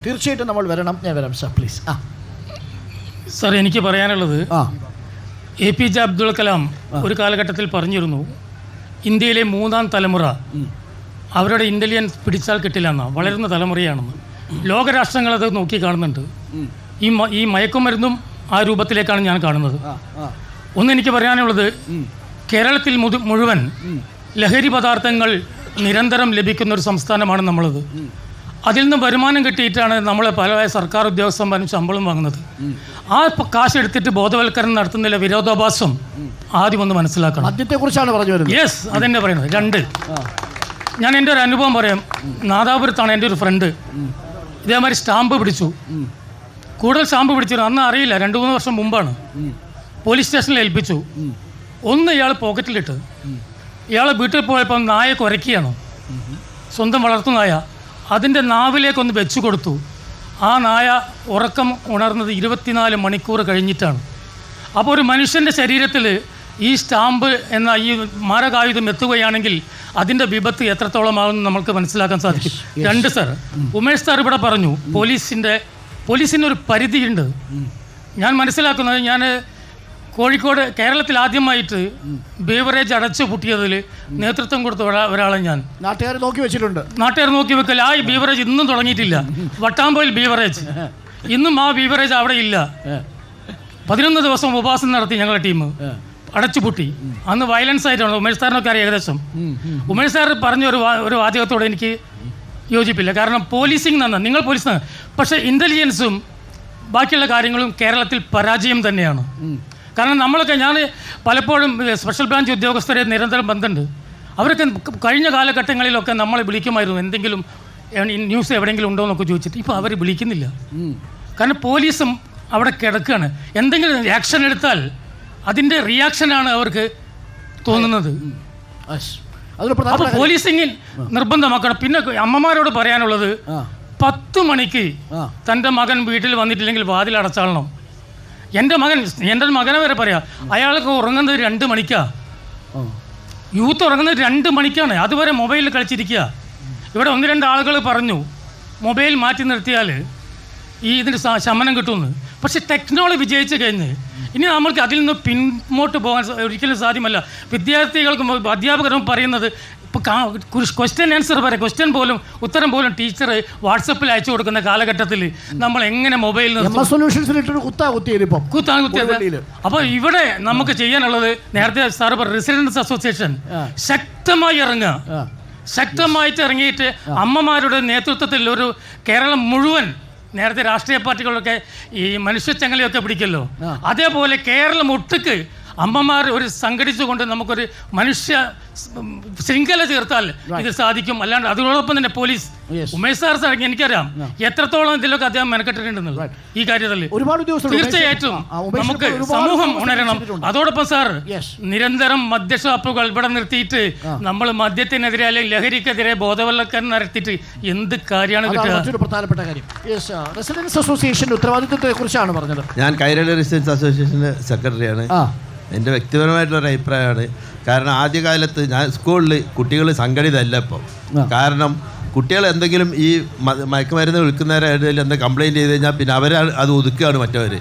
തീർച്ചയായിട്ടും നമ്മൾ വരണം. ഞാൻ വരാം സാർ, പ്ലീസ്. സാർ, എനിക്ക് പറയാനുള്ളത് APJ അബ്ദുൽ കലാം ഒരു കാലഘട്ടത്തിൽ പറഞ്ഞിരുന്നു, ഇന്ത്യയിലെ 3-ാം തലമുറ അവരുടെ ഇൻ്റലിജൻസ് പിടിച്ചാൽ കിട്ടില്ല എന്നാണ്, വളരുന്ന തലമുറയാണെന്ന്. ലോകരാഷ്ട്രങ്ങളത് നോക്കി കാണുന്നുണ്ട്. ഈ മയക്കുമരുന്നും ആ രൂപത്തിലേക്കാണ് ഞാൻ കാണുന്നത്. എനിക്ക് പറയാനുള്ളത്, കേരളത്തിൽ മുഴുവൻ ലഹരി പദാർത്ഥങ്ങൾ നിരന്തരം ലഭിക്കുന്ന ഒരു സംസ്ഥാനമാണ് നമ്മളത്. അതിൽ നിന്ന് വരുമാനം കിട്ടിയിട്ടാണ് നമ്മൾ പല സർക്കാർ ഉദ്യോഗസ്ഥന്മാരും ശമ്പളം വാങ്ങുന്നത്. ആ കാശ് എടുത്തിട്ട് ബോധവൽക്കരണം നടത്തുന്നില്ല, വിരോധാഭാസം ആദ്യം ഒന്ന് മനസ്സിലാക്കണം. മദ്യത്തെക്കുറിച്ചാണ് പറഞ്ഞു വരുന്നത്. യെസ്, അതെന്നെ പറയുന്നത്. 2, ഞാൻ എൻ്റെ ഒരു അനുഭവം പറയാം. നാദാപുരത്താണ് എൻ്റെ ഒരു ഫ്രണ്ട് ഇതേമാതിരി സ്റ്റാമ്പ് പിടിച്ചു. കൂടുതൽ സ്റ്റാമ്പ് പിടിച്ചിരുന്നു. അന്ന് അറിയില്ല, 2-3 വർഷം മുമ്പാണ്. പോലീസ് സ്റ്റേഷനിൽ ഏൽപ്പിച്ചു. ഇയാൾ പോക്കറ്റിലിട്ട് ഇയാൾ വീട്ടിൽ പോയപ്പോൾ നായ കുരയ്ക്കുകയാണ്, സ്വന്തം വളർത്തു നായ. അതിൻ്റെ നാവിലേക്കൊന്ന് വെച്ചു കൊടുത്തു. ആ നായ ഉറക്കം ഉണർന്നത് 24 മണിക്കൂർ കഴിഞ്ഞിട്ടാണ്. അപ്പോൾ ഒരു മനുഷ്യൻ്റെ ശരീരത്തിൽ ഈ സ്റ്റാമ്പ് എന്ന ഈ മാരകായുധം എത്തുകയാണെങ്കിൽ അതിൻ്റെ വിപത്ത് എത്രത്തോളമാകുമെന്ന് നമുക്ക് മനസ്സിലാക്കാൻ സാധിക്കും. 2 സാർ, ഉമേഷ് സാർ ഇവിടെ പറഞ്ഞു, പോലീസിന് ഒരു പരിധിയുണ്ട്. ഞാൻ മനസ്സിലാക്കുന്നത്, ഞാൻ കോഴിക്കോട് കേരളത്തിൽ ആദ്യമായിട്ട് ബീവറേജ് അടച്ചു പൂട്ടിയതിൽ നേതൃത്വം കൊടുത്ത ഒരാളെ ഞാൻ. നാട്ടുകാർ നോക്കി വെച്ചിട്ടുണ്ട്. നാട്ടുകാർ നോക്കി വെക്കൽ. ആ ബീവറേജ് ഇന്നും തുടങ്ങിയിട്ടില്ല. വട്ടാമ്പോയിൽ ബീവറേജ്, ഇന്നും ആ ബീവറേജ് അവിടെ ഇല്ല. 11 ദിവസം ഉപവാസം നടത്തി ഞങ്ങളുടെ ടീം, അടച്ചുപൂട്ടി. അന്ന് വയലൻസ് ആയിട്ടാണ്. ഉമേഷ് സാറിനൊക്കെ അറിയാം ഏകദേശം. ഉമേഷ് സാർ പറഞ്ഞ ഒരു വാചകത്തോടെ എനിക്ക് യോജിപ്പില്ല. കാരണം പോലീസിങ് നന്നാണ്, നിങ്ങൾ പോലീസ്, പക്ഷേ ഇൻ്റലിജൻസും ബാക്കിയുള്ള കാര്യങ്ങളും കേരളത്തിൽ പരാജയം തന്നെയാണ്. കാരണം ഞാൻ പലപ്പോഴും സ്പെഷ്യൽ ബ്രാഞ്ച് ഉദ്യോഗസ്ഥരെ നിരന്തരം ബന്ധമുണ്ട്. അവരൊക്കെ കഴിഞ്ഞ കാലഘട്ടങ്ങളിലൊക്കെ നമ്മളെ വിളിക്കുമായിരുന്നു, എന്തെങ്കിലും ന്യൂസ് എവിടെയെങ്കിലും ഉണ്ടോ എന്നൊക്കെ ചോദിച്ചിട്ട്. ഇപ്പോൾ അവർ വിളിക്കുന്നില്ല. കാരണം പോലീസും അവിടെ കിടക്കുകയാണ്. എന്തെങ്കിലും ആക്ഷൻ എടുത്താൽ അതിൻ്റെ റിയാക്ഷനാണ് അവർക്ക് തോന്നുന്നത്. അപ്പോൾ പോലീസിങ്ങിൽ നിർബന്ധമാക്കണം. പിന്നെ അമ്മമാരോട് പറയാനുള്ളത്, 10 മണിക്ക് തൻ്റെ മകൻ വീട്ടിൽ വന്നിട്ടില്ലെങ്കിൽ വാതിൽ അടച്ചാളണം. എൻ്റെ മകനെ വരെ പറയാം, അയാൾക്ക് ഉറങ്ങുന്നത് 2 മണിക്കാണ്. യൂത്ത് ഉറങ്ങുന്നത് 2 മണിക്കാണ്. അതുവരെ മൊബൈലിൽ കളിച്ചിരിക്കുക. ഇവിടെ 1-2 ആളുകൾ പറഞ്ഞു മൊബൈൽ മാറ്റി നിർത്തിയാൽ ഇതിന് ശമനം കിട്ടുമെന്ന്. പക്ഷേ ടെക്നോളജി വിജയിച്ച് കഴിഞ്ഞ് ഇനി നമ്മൾക്ക് അതിൽ നിന്ന് പിന്നോട്ട് പോകാൻ ഒരിക്കലും സാധ്യമല്ല. വിദ്യാർത്ഥികൾക്കും അധ്യാപകരും പറയുന്നത്, ഇപ്പോൾ ക്വസ്റ്റ്യൻ ആൻസർ പറയാം, ഉത്തരം പോലും ടീച്ചർ വാട്സപ്പിൽ അയച്ചു കൊടുക്കുന്ന കാലഘട്ടത്തിൽ നമ്മൾ എങ്ങനെ മൊബൈലിൽ കുത്തിയത്. അപ്പോൾ ഇവിടെ നമുക്ക് ചെയ്യാനുള്ളത്, നേരത്തെ സാർ റെസിഡൻസ് അസോസിയേഷൻ ശക്തമായി ശക്തമായിട്ട് ഇറങ്ങിയിട്ട് അമ്മമാരുടെ നേതൃത്വത്തിൽ ഒരു കേരളം മുഴുവൻ, നേരത്തെ രാഷ്ട്രീയ പാർട്ടികളൊക്കെ ഈ മനുഷ്യച്ചങ്ങലയൊക്കെ പിടിക്കല്ലോ, അതേപോലെ കേരളം ഒട്ടുക്ക് അമ്മമാർ ഒരു സംഘടിച്ചുകൊണ്ട് നമുക്കൊരു മനുഷ്യ ശൃംഖല ചേർത്താൽ ഇത് സാധിക്കും. അല്ലാണ്ട് അതിനോടൊപ്പം തന്നെ പോലീസ്, ഉമേഷ് സാർ എനിക്കറിയാം എത്രത്തോളം ഇതിലൊക്കെ അദ്ദേഹം മെനക്കെട്ടിട്ടുണ്ടെന്നുള്ളത് ഈ കാര്യത്തിൽ. തീർച്ചയായിട്ടും നമുക്ക് സമൂഹം ഉണരണം. അതോടൊപ്പം സാർ, നിരന്തരം മദ്യഷാപ്പുകൾ ഇവിടെ നിർത്തിയിട്ട് നമ്മൾ മദ്യത്തിനെതിരെ അല്ലെങ്കിൽ ലഹരിക്കെതിരെ ബോധവൽക്കരണം നടത്തിയിട്ട് എന്ത് കാര്യമാണ് കിട്ടുക? പ്രധാനപ്പെട്ട കാര്യം റെസിഡൻസ് അസോസിയേഷന്റെ ഉത്തരവാദിത്വത്തെ കുറിച്ചാണ് പറഞ്ഞത്. ഞാൻ കൈരളി റെസിഡൻസ് അസോസിയേഷന്റെ സെക്രട്ടറിയാണ്. എൻ്റെ വ്യക്തിപരമായിട്ടുള്ളൊരു അഭിപ്രായമാണ്. കാരണം ആദ്യകാലത്ത് ഞാൻ സ്കൂളിൽ കുട്ടികൾ സംഘടിതമല്ല ഇപ്പോൾ. കാരണം കുട്ടികൾ എന്തെങ്കിലും ഈ മയക്കുമരുന്ന് വിൽക്കുന്നവരായിട്ട് എന്തെങ്കിലും കംപ്ലയിൻറ്റ് ചെയ്ത് കഴിഞ്ഞാൽ പിന്നെ അവർ അത് ഒതുക്കുകയാണ് മറ്റവർ.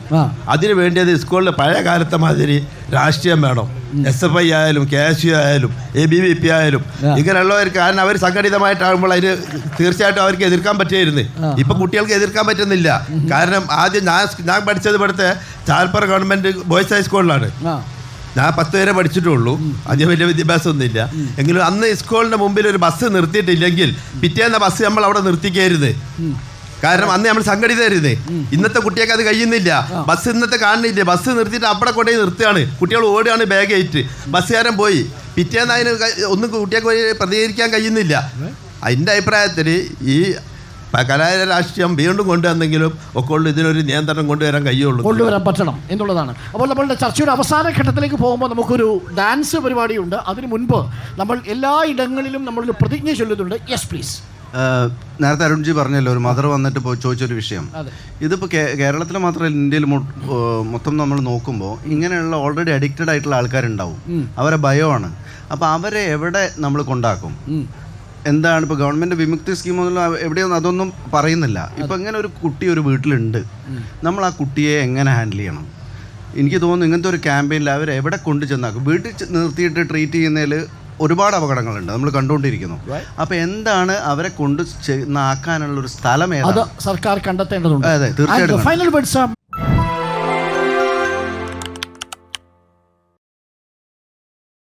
അതിന് വേണ്ടിയത് സ്കൂളിൽ പഴയ കാലത്തെ മാതിരി രാഷ്ട്രീയം വേണം. SFI ആയാലും KSU ആയാലും ABVP ആയാലും ഇങ്ങനെയുള്ളവർ. കാരണം അവർ സംഘടിതമായിട്ടാകുമ്പോൾ അതിന് തീർച്ചയായിട്ടും അവർക്ക് എതിർക്കാൻ പറ്റിയായിരുന്നു. ഇപ്പം കുട്ടികൾക്ക് എതിർക്കാൻ പറ്റുന്നില്ല. കാരണം ആദ്യം ഞാൻ പഠിച്ചത് ഇവിടുത്തെ ചാലപ്പുറ ഗവൺമെൻറ് ബോയ്സ് ഹൈസ്കൂളിലാണ്. ഞാൻ 10 വരെ പഠിച്ചിട്ടുള്ളൂ. അധികം വലിയ വിദ്യാഭ്യാസമൊന്നുമില്ല. എങ്കിലും അന്ന് സ്കൂളിൻ്റെ മുമ്പിൽ ഒരു ബസ് നിർത്തിയിട്ടില്ലെങ്കിൽ പിറ്റേന്ന ബസ് നമ്മൾ അവിടെ നിർത്തിക്കരുത്. കാരണം അന്ന് നമ്മൾ സംഘടിതരുത്. ഇന്നത്തെ കുട്ടിയൊക്കെ അത് കഴിയുന്നില്ല. ബസ് ഇന്നത്തെ കാണുന്നില്ല. ബസ് നിർത്തിയിട്ട് അവിടെ കൊണ്ടുപോയി നിർത്തുകയാണ്. കുട്ടികൾ ഓടുകയാണ് ബാഗ് ആയിട്ട്. ബസ്സുകാരൻ പോയി. പിറ്റേന്ന് അതിന് ഒന്നും കുട്ടിയൊക്കെ പ്രതികരിക്കാൻ കഴിയുന്നില്ല. അതിൻ്റെ അഭിപ്രായത്തിൽ ഈ കലാലയ രാഷ്ട്രീയം വീണ്ടും കൊണ്ടുവന്നെങ്കിലും ഒക്കെ ഉള്ളൂ ഇതിനൊരു നിയന്ത്രണം കൊണ്ടുവരാൻ പറ്റണം എന്നുള്ളതാണ്. അപ്പോൾ നമ്മളുടെ ചർച്ചയുടെ അവസാന ഘട്ടത്തിലേക്ക് പോകുമ്പോൾ നമുക്കൊരു ഡാൻസ് പരിപാടിയുണ്ട്. അതിനു മുൻപ് നമ്മൾ എല്ലാ ഇടങ്ങളിലും നമ്മളൊരു പ്രതിജ്ഞ ചൊല്ലുന്നുണ്ട്. Yes please. നേരത്തെ അരുൺജി പറഞ്ഞല്ലോ, ഒരു മദർ വന്നിട്ട് ചോദിച്ചൊരു വിഷയം. ഇതിപ്പോൾ കേരളത്തിൽ മാത്രമല്ല, ഇന്ത്യയിൽ മൊത്തം നമ്മൾ നോക്കുമ്പോൾ ഇങ്ങനെയുള്ള ഓൾറെഡി അഡിക്റ്റഡ് ആയിട്ടുള്ള ആൾക്കാരുണ്ടാവും. അവരെ ഭയമാണ്. അപ്പോൾ അവരെ എവിടെ നമ്മൾ കൊണ്ടാക്കും? എന്താണ് ഇപ്പോൾ ഗവൺമെൻറ് വിമുക്തി സ്കീമൊന്നും എവിടെയൊന്നും അതൊന്നും പറയുന്നില്ല. ഇപ്പം ഇങ്ങനെ ഒരു കുട്ടി ഒരു വീട്ടിലുണ്ട്, നമ്മൾ ആ കുട്ടിയെ എങ്ങനെ ഹാൻഡിൽ ചെയ്യണം? എനിക്ക് തോന്നുന്നു ഇങ്ങനത്തെ ഒരു ക്യാമ്പയിനിൽ അവർ എവിടെ കൊണ്ടു ചെന്നാക്കും. വീട്ടിൽ നിർത്തിയിട്ട് ട്രീറ്റ് ചെയ്യുന്നതിൽ ഒരുപാട് അപകടങ്ങളുണ്ട്, നമ്മൾ കണ്ടുകൊണ്ടിരിക്കുന്നു. അപ്പോൾ എന്താണ് അവരെ കൊണ്ട് ചെന്നാക്കാനുള്ള ഒരു സ്ഥലം ഏതാണ്? സർക്കാർ കണ്ടെത്തേണ്ടതുണ്ട്. അതെ, തീർച്ചയായിട്ടും. Final words